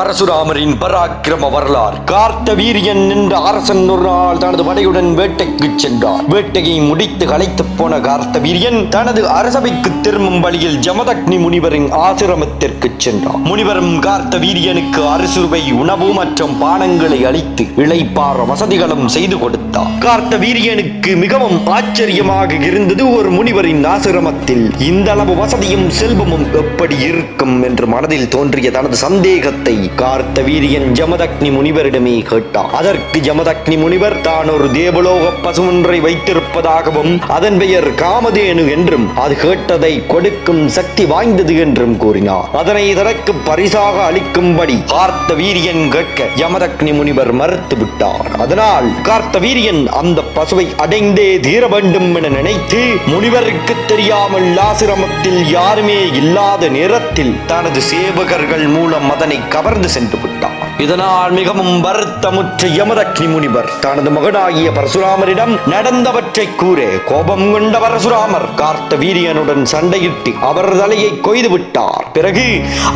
பரசுராமரின் பராக்கிரம வரலாறு. கார்த்தவீரியன் என்ற அரசன் ஒரு நாள் தனது படையுடன் வேட்டைக்கு சென்றார். வேட்டையை முடித்து களைத்து போன கார்த்தவீரியன் தனது அரசவைக்கு திரும்பும் வழியில் ஜமதக்னி முனிவரின் ஆசிரமத்திற்கு சென்றார். முனிவரும் கார்த்தவீரியனுக்கு அறுசுவை உணவு மற்றும் பானங்களை அளித்து இளைப்பாற வசதிகளும் செய்து கொடுத்தார். கார்த்தவீரியனுக்கு மிகவும் ஆச்சரியமாக இருந்தது, ஒரு முனிவரின் ஆசிரமத்தில் இந்த அளவு வசதியும் செல்வமும் எப்படி இருக்கும் என்று மனதில் தோன்றிய தனது சந்தேகத்தை கார்த்தவீரியன் ஜமதக்னி முனிவரிடமே கேட்டார். அதற்கு ஜமதக்னி முனிவர் தான் ஒரு தேவலோக பசு ஒன்றை வைத்திருப்பதாகவும் அதன் பெயர் காமதேனு என்றும் அது கேட்டதை கொடுக்கும் சக்தி வாய்ந்தது என்றும் கூறினார். அதனை தனக்கு பரிசாக அளிக்கும்படி கார்த்தவீரியன் கேட்க ஜமதக்னி முனிவர் மறுத்துவிட்டார். அதனால் கார்த்தவீரியன் அந்த பசுவை அடைந்தே தீர வேண்டும் என நினைத்து முனிவருக்கு தெரியாமல் ஆசிரமத்தில் யாருமே இல்லாத நேரத்தில் தனது சேவகர்கள் மூலம் அதனை கவர்ந்து சென்று விட்டார். இதனால் மிகவும் வருத்தமுற்ற யமதக்னி முனிவர் தனது மகனாகிய பரசுராமரிடம் நடந்தவற்றை கூற கோபம் கொண்ட பரசுராமர் கார்த்தவீரியனுடன் சண்டையிட்டு அவர் தலையை கொய்து விட்டார். பிறகு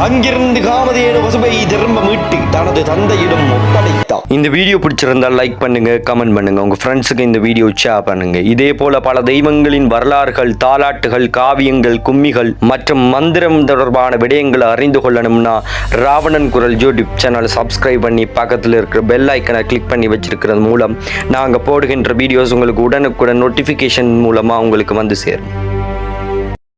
அங்கிருந்து காமதேனு பசுவை திரும்ப மீட்டு தனது தந்தையிடம் ஒப்படைத்தார். இந்த வீடியோ பிடிச்சிருந்தால் லைக் பண்ணுங்க, கமெண்ட் பண்ணுங்க, உங்க ஃப்ரெண்ட்ஸுக்கு இந்த வீடியோ ஷேர் பண்ணுங்க. இதே போல பல தெய்வங்களின் வரலாறுகள், தாலாட்டுகள், காவியங்கள், கும்மிகள் மற்றும் மந்திரம் தொடர்பான விடயங்களை அறிந்து கொள்ளணும்னா ராவணன் குரல் யூடியூப் சேனலை சப்ஸ்கிரைப் பண்ணி பக்கத்தில் இருக்கிற பெல் ஐக்கனை கிளிக் பண்ணி வச்சிருக்கிறது மூலம் நாங்கள் போடுகின்ற வீடியோஸ் உங்களுக்கு உடனுக்குடன் நோட்டிஃபிகேஷன் மூலமாக உங்களுக்கு வந்து சேரும்.